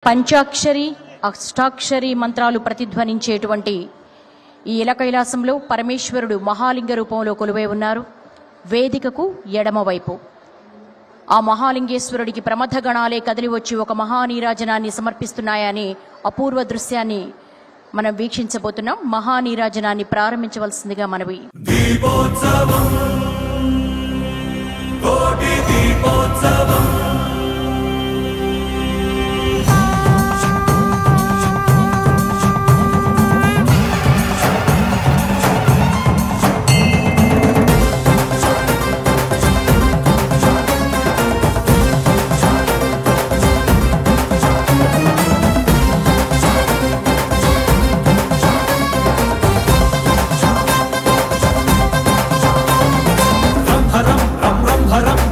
పంచాక్షరి అష్టాక్షరి మంత్రాలు ప్రతిధ్వనించేటువంటి ఈ ఇలకైలాసంలో పరమేశ్వరుడు మహాలింగ రూపంలో కొలువై ఉన్నారు. వేదికకు ఎడమవైపు ఆ మహాలింగేశ్వరుడికి ప్రమథగణాలే కదిలి వచ్చి ఒక మహానీరాజనాన్ని సమర్పిస్తున్నాయని అపూర్వ దృశ్యాన్ని మనం వీక్షించబోతున్నాం. మహానీరాజనాన్ని ప్రారంభించవలసిందిగా మనవి. దీపోత్సవం కోటి దీపోత్సవం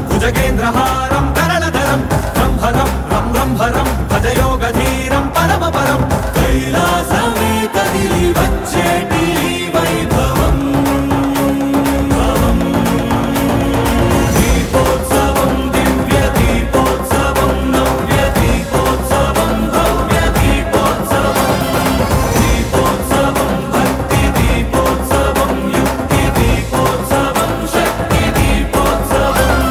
భుజగేంద్రహారం కరణధరం బ్రహ్మరం బ్రహ్మరం భజయోగధీరం పరమపరం కైలాసమే కదిలి వచ్చేటి వైభవం దీపోత్సవం దివ్య దీపోత్సవం నవ్య దీపోత్సవం భవ్య దీపోత్సవం దీపోత్సవం భక్తి దీపోత్సవం యుక్తి దీపోత్సవం శక్తి దీపోత్సవం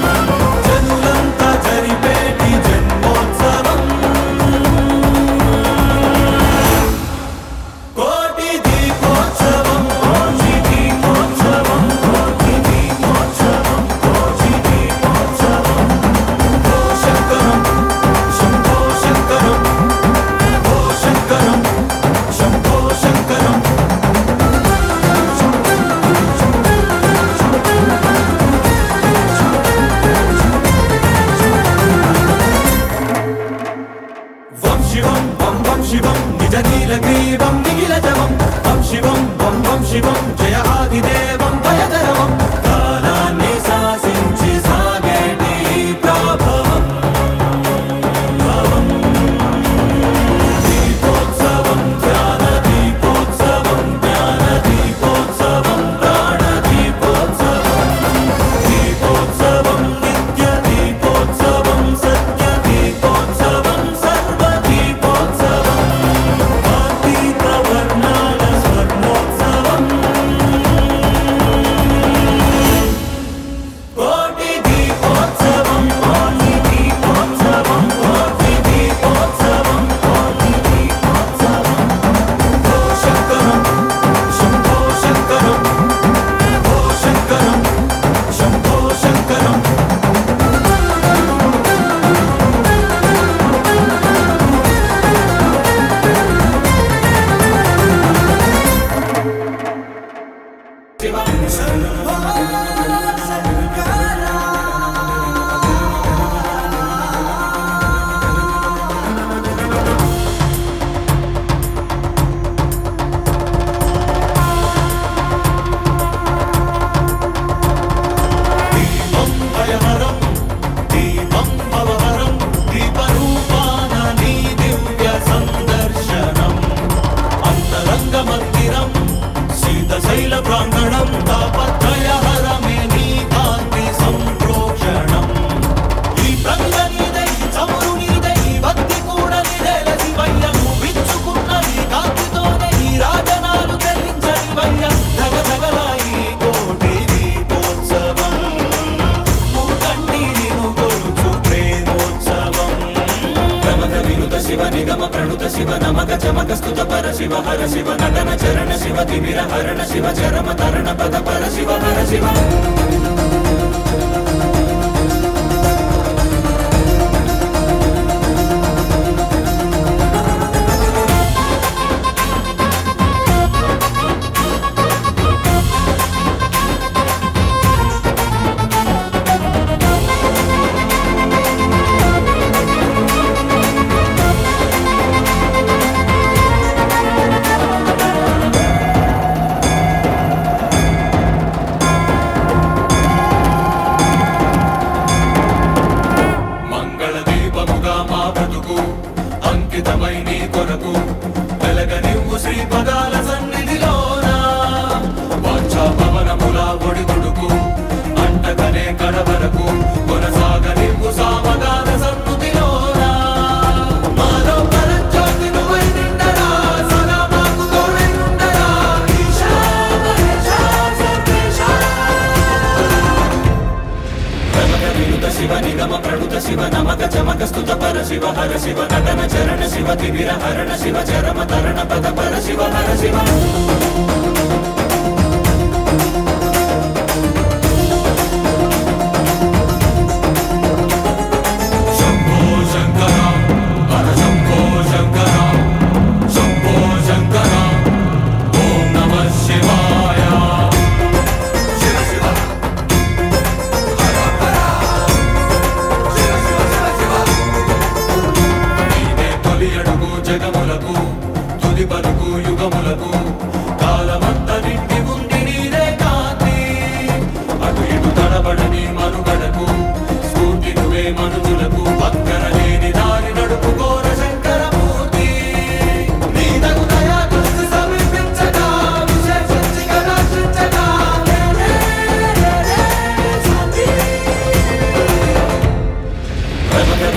శివం నిజ నీలగ్రీవం నిఖిలజవం వం శివం జయ ఆదిదేవం భయదరవం కాలాన్ని శాసించి సాగేటి ప్రభవం దీపోత్సవం ధ్యాన దీపోత్సవం జ్ఞాన దీపోత్సవం ప్రాణ దీపోత్సవం దీపోత్సవం నిత్య దీపోత్సవం సత్య దీపోత్సవం సర్వ దీపోత్సవం వర్ణాల స్వర్ణోత్సవం కోటి దీపోత్సవం కోటి దీపోత్సవం కోటి దీపోత్సవం కోటి దీపోత్సవం ఓ శంకరం శంభో శంకరం ఓ శంకరం శంభో శంకరం దీపం భయహరం దీపం భవహరం దీపరూపాన నీ దివ్య సందర్శనం అంతరంగ మందిరం శీతశైల ప్రాంగణం తాపత్రయహరమే నీ కాంతి సంప్రోక్షణం ఈ ప్రంగ నీదై చమురు నీదై భక్తి కూడా నిదేల శివయ్య విచ్చుకున్న ఈ కాంతితోనే ఈ రాజనాలు చెల్లించని వయ్య ధగధగలాయి కోటి దీపోత్సవం మూకంటి నిను కొలుచు ప్రేమోత్సవం ప్రమథ వినుత శివ నిగమ ప్రణుత శివ నమక చమక స్తుత పర శివ హర శివ నటన చరణ శివ తిమిర హరణ శివ చరమ తరణ పద పర శివ హర శివ అంకితమై నీ కొరకు వెలగనివ్వు శ్రీ పదాల సన్నిధిలోన వాంఛా పవనముల ఒడిదుడుకు అంటకనే కడవరకు కొనసాగనివ్వు సామగాన సన్నుతిలోన మాలో శివ హర శివ నటన చరణ శివ తిమిర హరణ శివ చరమ తరణ పద పర శివ హర శివ జగములకు తుది పలుకు యుగములకు కాలమంత నిండి ఉంది నీరే కాంతి అటు ఇటు తడబడని మనుగడకు స్ఫూర్తి నువ్వే మనుజులకు పక్కన లేని దారి నడుపుకోర శంకరమూర్తి నీ తగు దయా దృష్టి సమీపించగా విశేషించిగా రక్షించగా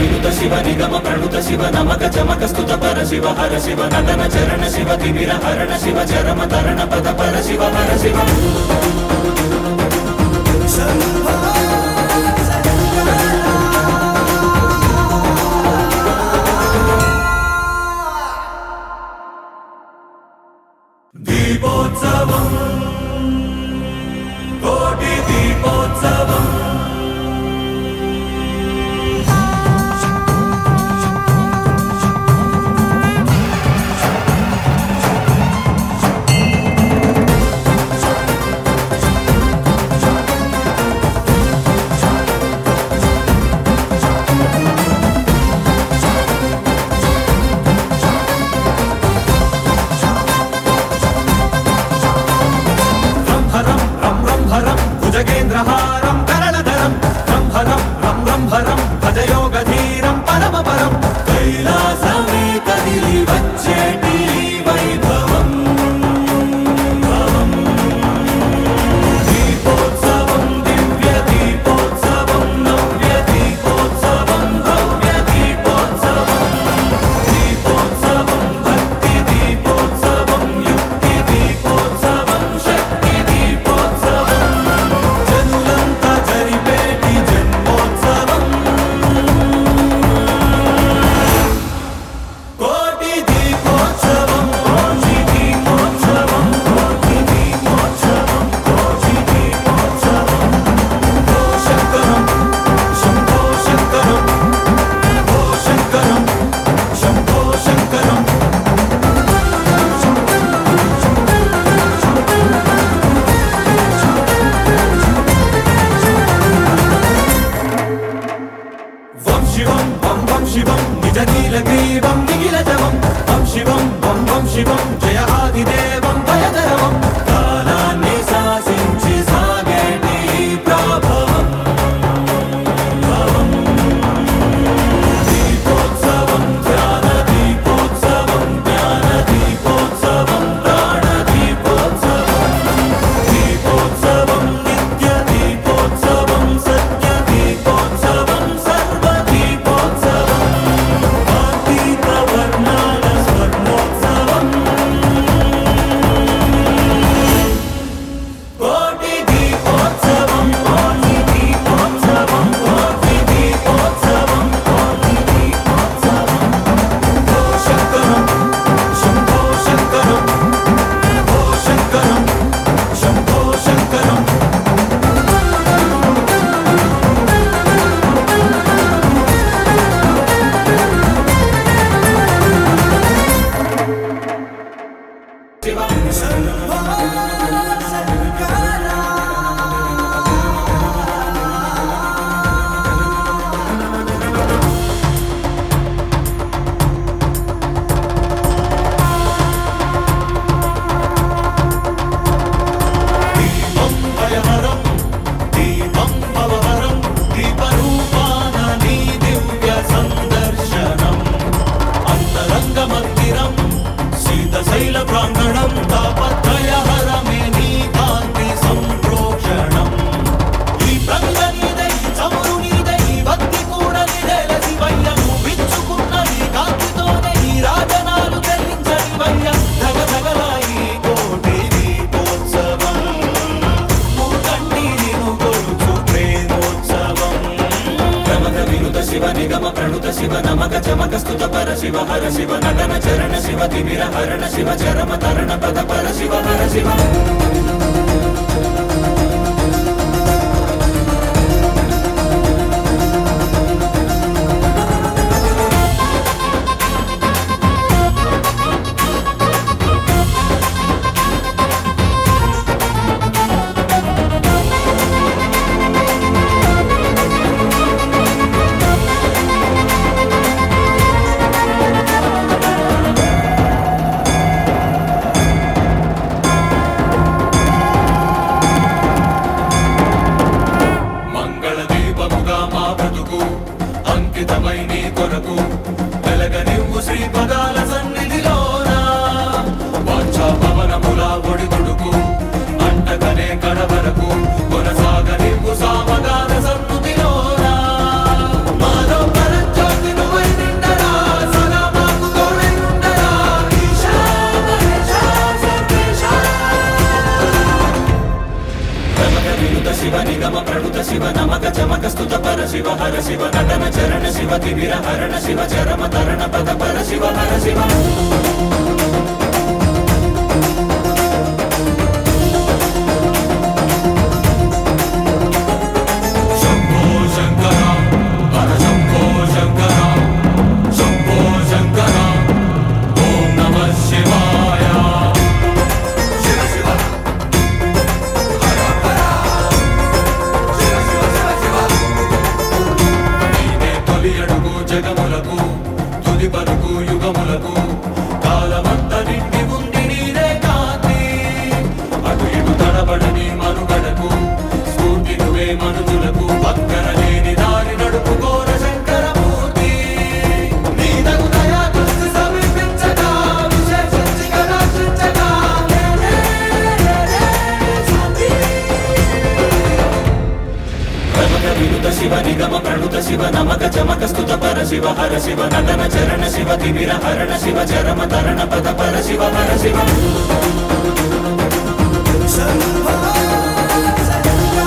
వినుత శివ నిగమ ప్రణుత శివ నమక చమక స్తుత పర శివ హర శివ నటన చరణ శివ తిమిర హరణ శివ చరమ తరణ పద పర శివ హర శివ దీపోత్సవం కోటి దీపోత్సవం భుజగేంద్రహారం కరణధరం రంభరం రంభరం భజయోగధీరం పరమపరం కైలాసమే కదిలి వచ్చేటి వైభవం దీపోత్సవం దివ్య దీపోత్సవం నవ్య దీపోత్సవం భవ్య దీపోత్సవం దీపోత్సవం భక్తి దీపోత్సవం యుక్తి దీపోత్సవం శక్తి దీపోత్సవం శివం నిజ నీలగ్రీవం నిఖిలజవం వం శివం జయాదిదేవం భయదరవం కాలాన్ని శాసించి సాగేటి ప్రభవం దీపోత్సవం ధ్యాన దీపోత్సవం జ్ఞాన దీపోత్సవం ప్రాణ దీపోత్సవం దీపోత్సవం నిత్య దీపోత్సవం సత్య దీపోత్సవం సర్వ దీపోత్సవం వర్ణాల స్వర్ణోత్సవం కోటి దీపోత్సవం కోటి దీపోత్సవం కోటి దీపోత్సవం కోటి దీపోత్సవం ఓ శంకరం శంభో శంకరం ఓ శంకరం శంభో శంకరం దీపం భయహరం దీపం భవహరం దీపరూపాన నీ దివ్య సందర్శనం అంతరంగ మందిరం శీతశైల ప్రాంగణం తాపత్రయహరమే నీ కాంతి సంప్రోక్షణం ఈ ప్రంగ నీదై చమురు నీదై భక్తి కూడా నిడల శివయ్య విచ్చుకున్న ఈ కాంతితోనే ఈ రాజనాలు చెల్లించని వయ్య ధగధగలాయి కోటి దీపోత్సవం మూకండి నిను కొలుచు ప్రేమోత్సవం ప్రమథ వినుత శివ నిగమ ప్రణుత శివ నమక హర శివ నటన చరణ శివ తిమిర హరణ శివ చరమ తరణ పద పర శివ హర శివ అంకితమై నీ కొరకు వెలగనివ్వు శ్రీ పదాల సన్నిధిలోన వాంఛా పవనముల ఒడిదుడుకు అంటకనే కడవరకు కొనసాగనివ్వు సామగాన సన్నుతిలోన మాలో పరంజ్యోతి నువ్వై నిండరా సదా మాకు తోడై ఉండరా ఈశా మహేశా సర్వేశా ప్రమద వినుత శివ నిగమ ప్రణుత శివ నమక చమక స్తుత పర శివ హర శివ నటన చరణ శివ తిమిర హరణ శివ చరమ తరణ పద పర శివ హర శివ శంభో శంకర హర శంభో శంకర శంభో శంకర ఓం నమః శివాయ శివ శివ అడుగు జగములకు తుది పలుకు యుగములకు కాలమంత నిండి ఉంది నీరే కాంతి అటు ఇటు తడబడని మనుగడకు స్ఫూర్తి నువ్వే మనుజులకు పక్కన లేని దారి నడుపుకోర శంకరమూర్తి నీ తగు దయా దృష్టి సమీపించగా విశేషించి కటాక్షించగా వినుత శివ నిగమ ప్రణుత శివ నమక చమక స్తుత పర శివ హర శివ నటన చరణ శివ తిమిర హరణ శివ చరమ తరణ పద పర శివ హర శివ